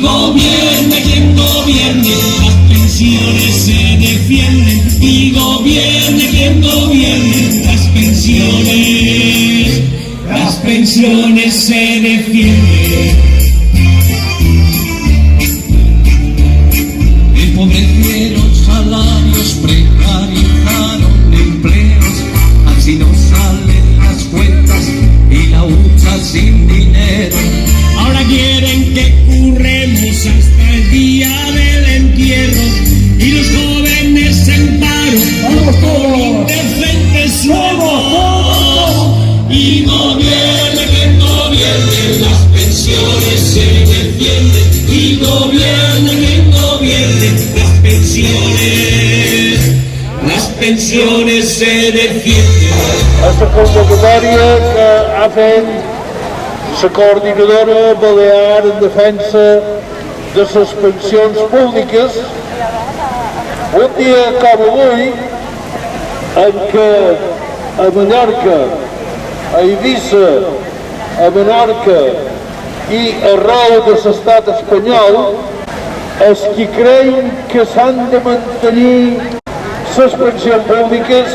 gobierne quien gobierne, las pensiones se defienden. Y gobierne quien gobierne, las pensiones se defienden. Empobrecieron salarios, precarizaron empleos, así no salen las cuentas y la hucha sin dinero. Ahora quieren que curremos hasta el día del entierro y los jóvenes en paro con indecentes sueldos. Y gobierne quien gobierne, las pensiones se defienden. Y gobierne quien gobierne, las pensiones se defienden. Esta convocatòria que ha fet la coordinadora balear en defensa de les pensions públiques un dia com avui en què a Mallorca, a Eivissa, a Menorca i arreu de l'estat espanyol els qui creien que s'han de mantenir les pensions públiques,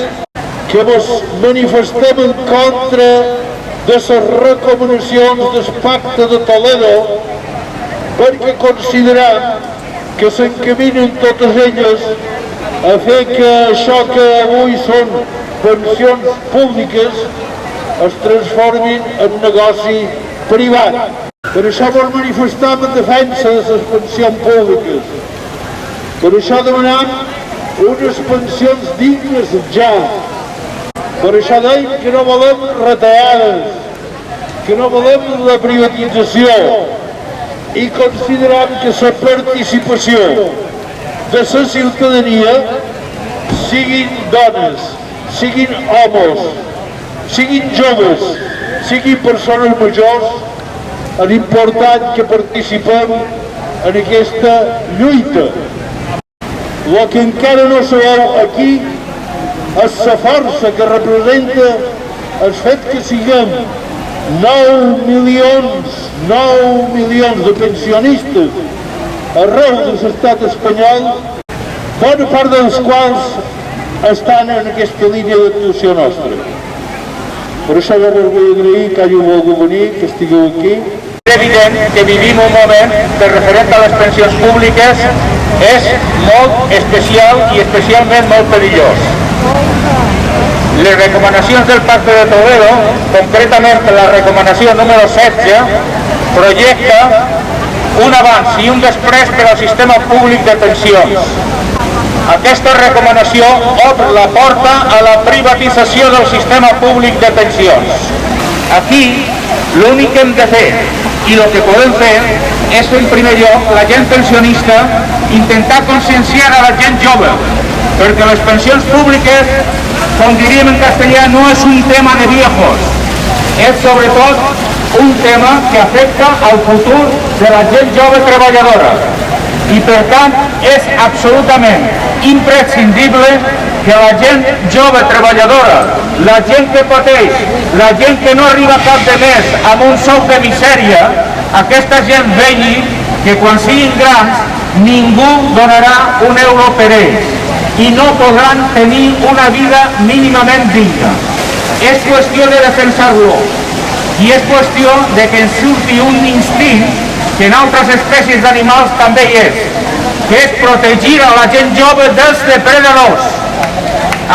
que ens manifestem en contra de les recomanacions del Pacte de Toledo perquè considerem que s'encaminen totes elles a fer que això que avui són pensions públiques es transformin en negoci privat. Per això ens manifestem en defensa de les pensions públiques. Per això demanem unes pensions dignes ja. Per això deim que no volem retallades, que no volem la privatització i considerem que la participació de la ciutadania, siguin dones, siguin homes, siguin joves, siguin persones majors, és important que participem en aquesta lluita. El que encara no sabeu aquí és la força que representa el fet que siguem 9 milions de pensionistes arreu de l'estat espanyol, bona part dels quals estan en aquesta línia d'actuació nostra. Per això jo us vull agrair que hàgiu volgut venir, que estigueu aquí. És evident que vivim un moment que referent a les pensions públiques és molt especial i especialment molt perillós. Les recomanacions del Pacte de Toledo, concretament la recomanació número 16, projecta un abans i un després per al sistema públic de pensions. Aquesta recomanació obre la porta a la privatització del sistema públic de pensions. Aquí, l'únic que hem de fer i el que podem fer és, en primer lloc, la gent pensionista, intentar conscienciar a la gent jove, perquè les pensions públiques, com diríem en castellà, no és un tema de viejos, és sobretot un tema que afecta al futur de la gent jove treballadora. I per tant és absolutament imprescindible que la gent jove treballadora, la gent que pateix, la gent que no arriba a cap de mes amb un sou de misèria, aquesta gent vegi que quan siguin grans ningú donarà un euro per ells i no podran tenir una vida mínimament digna. És qüestió de defensar-lo i és qüestió de que ens surti un instint que en altres espècies d'animals també hi és, que és protegir a la gent jove dels depredadors.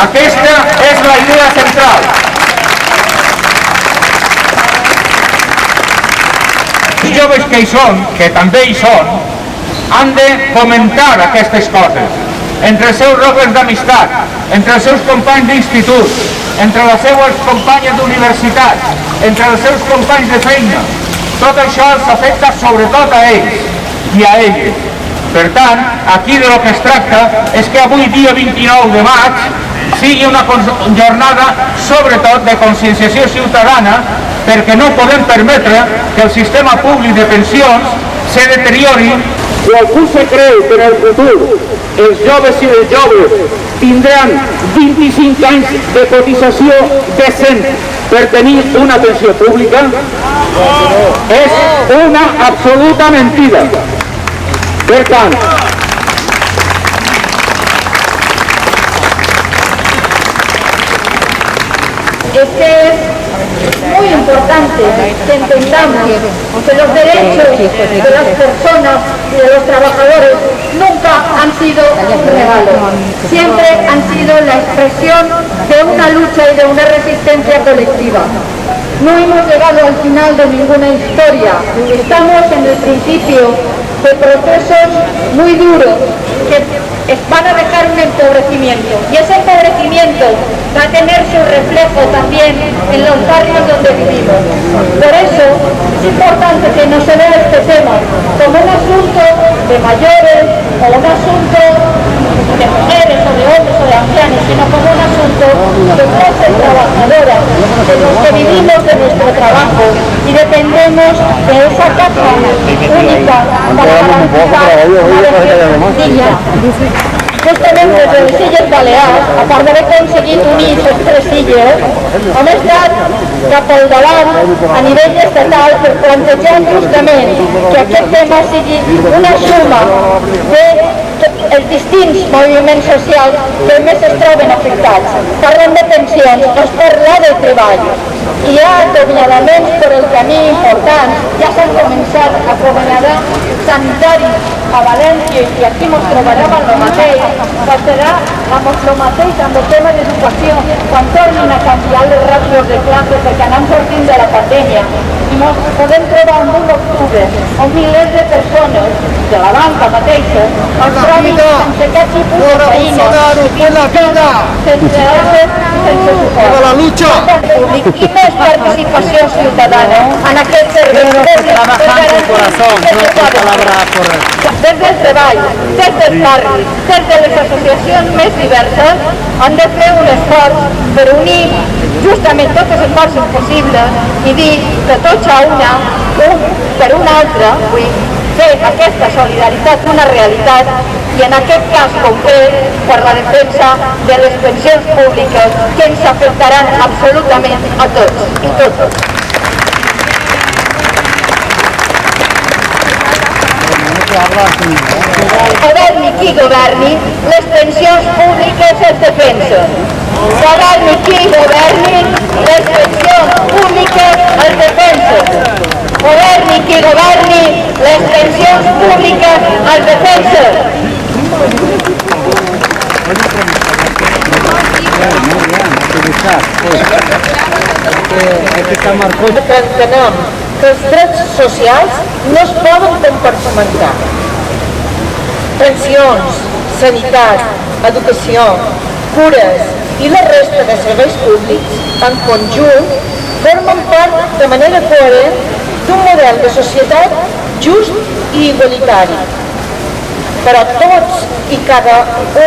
Aquesta és la idea central. Els joves que hi són, que també hi són, han de fomentar aquestes coses entre els seus roques d'amistat, entre els seus companys d'institut, entre les seues companyes d'universitat, entre els seus companys de feina. Tot això els afecta sobretot a ells i a elles. Per tant, aquí de lo que es tracta és que avui, dia 29 de maig, sigui una jornada sobretot de conscienciació ciutadana, perquè no podem permetre que el sistema públic de pensions se deteriori. Si algú se creu que en el futur els joves i les joves tindran 25 anys de cotització decent per tenir una pensió pública, és una absoluta mentida. Per tant, es que es muy importante que entendamos que los derechos de las personas y de los trabajadores nunca han sido un regalo, siempre han sido la expresión de una lucha y de una resistencia colectiva. No hemos llegado al final de ninguna historia, estamos en el principio de procesos muy duros que van a dejar un empobrecimiento, y ese empobrecimiento va a tener su reflejo también en los barrios donde vivimos. Por eso es importante que no se vea este tema como un asunto de mayores o un asunto de mujeres o de hombres o de ancianos, sino como un asunto de clase trabajadora, de los que vivimos de nuestro trabajo y dependemos de esa caja única para garantizar una vejez. Justament des de les Illes Balears, a part d'haver aconseguit unir les tres illes, hem estat cap al davant a nivell estatal per plantejar justament que aquest tema sigui una suma dels distints moviments socials que més es troben afectats. Parlem de pensions, es parla de treball. Hi ha acomiadaments per el camí importants, ja s'han començat a acomiadar sanitaris a València i aquí ens trobarem amb el mateix, passarà amb el mateix amb el tema d'educació, quan tornin a canviar les ràtios de classe perquè anem sortint de la pandèmia i ens podem trobar en un octubre on milers de persones de la banca mateixa es trobin sense cap tipus de feina, sense aigües i sense suport. I més participació ciutadana en aquest servei des del treball, des del barri, des de les associacions més diverses, han de fer un esforç per unir justament totes les forces possibles i dir que tots a una, un per un altre, vull fer aquesta solidaritat una realitat i en aquest cas concret per la defensa de les pensions públiques que ens afectaran absolutament a tots i totes. Governi qui governi, les pensions públiques es defensen. Governi qui governi, les pensions públiques es defensen. Governi qui governi, les pensions públiques es defensen. Entenem que els drets socials no es poden compartimentar. Pensions, sanitat, educació, cures i la resta de serveis públics en conjunt formen part de manera coherent d'un model de societat just i igualitari. Però tots i cada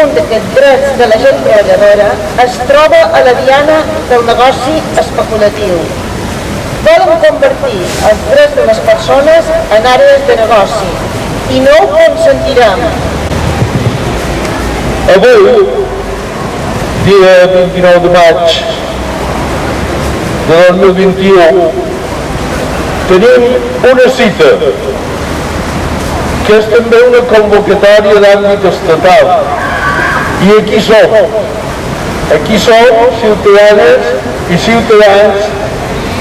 un d'aquests drets de la gent treballadora es troba a la diana del negoci especulatiu. Volen convertir els drets de les persones en àrees de negoci i no ho consentirem. Avui, dia 29 de maig de 2021, tenim una cita que és també una convocatòria d'àmbit estatal. I aquí som ciutadanes i ciutadans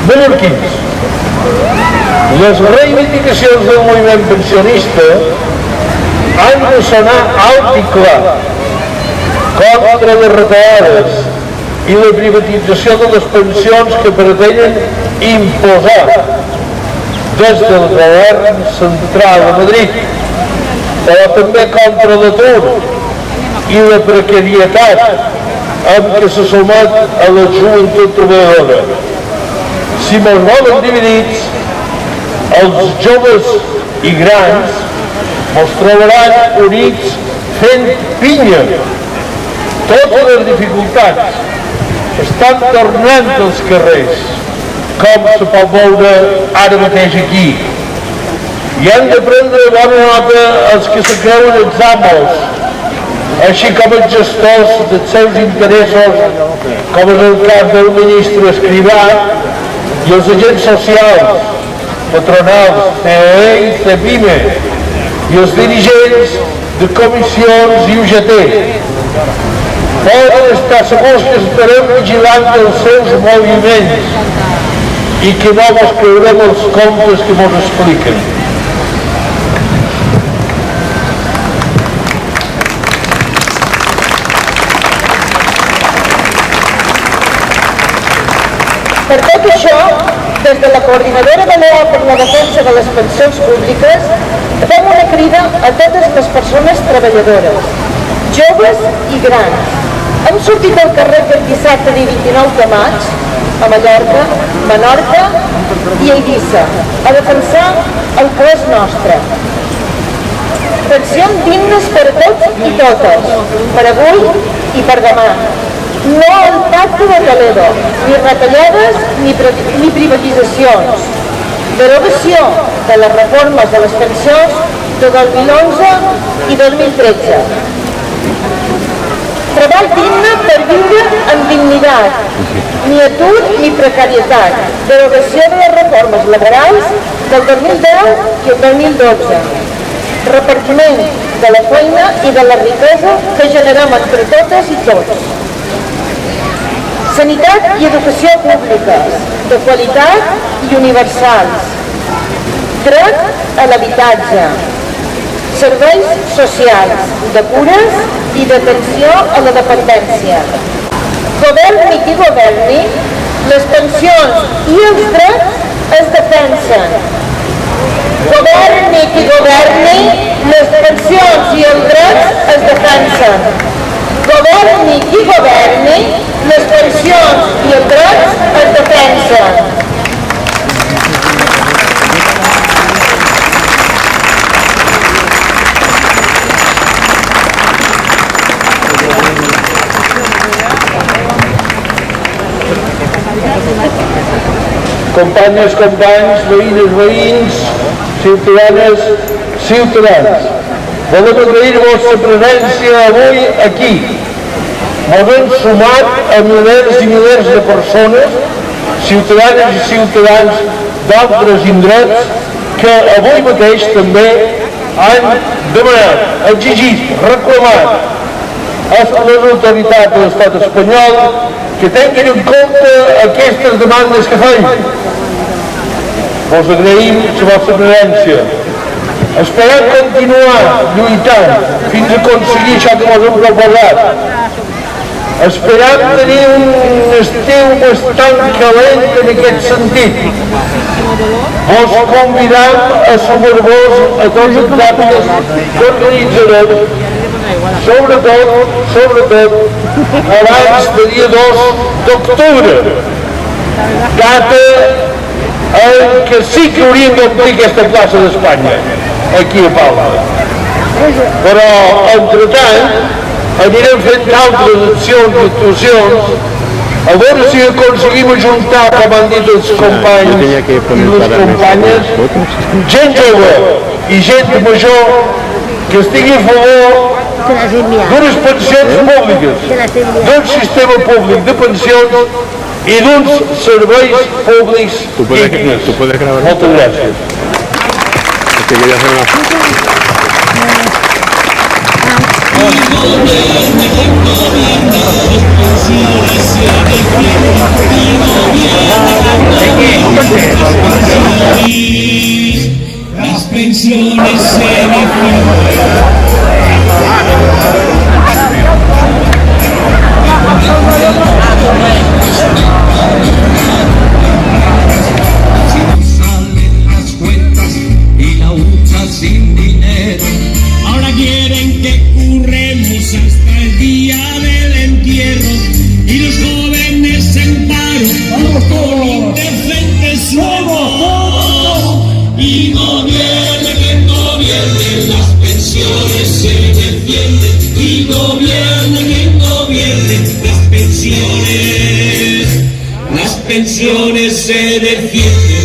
mallorquins. Les reivindicacions del moviment pensionista han de sonar alt i clar contra les retallades i la privatització de les pensions que pretenen imposar des del govern central a Madrid, però també contra l'atur i la precarietat amb què se somet a la joventut treballadora. Si mos volen dividits, els joves i grans mos trobaran units fent pinya. Totes les dificultats estan tornant als carrers, com se pot veure ara mateix aquí. I han de prendre bona nota els que se creuen els amos, així com els gestors dels seus interessos, com és el cas del ministre Escrivà, i els agents socials, patronals, COE i CEPIME, i els dirigents de comissions i UGT. Poden estar segurs que estarem vigilant els seus moviments i que no mos creurem els comptes que mos expliquen. Per tot això, des de la Coordinadora Balear per la Defensa de les Pensions Públiques, fem una crida a totes les persones treballadores, joves i grans. Hem sortit al carrer el dissabte i 29 de maig, a Mallorca, Menorca i a Eivissa, a defensar el que és nostre. Pensions dignes per a tots i totes, per avui i per demà. No al pacte de Toledo, ni retallades ni privatitzacions. Derogació de les reformes de les pensions de 2011 i 2013. Treball digne per viure amb dignitat, ni atur ni precarietat. Derogació de les reformes laborals del 2010 i el 2012. Repartiment de la feina i de la riquesa que generem entre totes i tots. Sanitat i educació públiques, de qualitat i universals. Dret a l'habitatge. Serveis socials, de cures i d'atenció a la dependència. Governi qui governi, les pensions i els drets es defensen. Governi qui governi, les pensions i els drets es defensen. Governi qui governi, les pensions i els drets es defensen. Companyes, companys, veïnes, veïns, ciutadanes, ciutadans. Volem agrair-vos la presència avui aquí. Ens hem sumat a milers i milers de persones, ciutadanes i ciutadans d'altres indrets, que avui mateix també han demanat, exigit, reclamat a les autoritats de l'estat espanyol que tinguin en compte aquestes demandes que feim. Vos agraïm la vostra presència. Esperem continuar lluitant fins a aconseguir això que mos hem proposat. Esperem tenir un estiu bastant calent en aquest sentit. Vos convidam a sumar-vos a tots els actes que organitzarem, sobretot, abans del dia 2 d'octubre, data en què sí que hauríem d'omplir aquesta plaça d'Espanya, aquí a Palma. Però, entretant, anirem fent altres accions i actuacions a veure si aconseguim ajuntar, com han dit els companys i les companyes, gent jove i gent major que estigui a favor d'unes pensions públiques, d'un sistema públic de pensions i d'uns serveis públics dignes. Moltes gràcies. Las pensiones se defienden. Sin dinero, ahora quieren que curremos hasta el día del entierro y los jóvenes en paro con indecentes sueldos y gobierne quien gobierne, las pensiones se defienden y gobierne quien gobierne, las pensiones se defienden.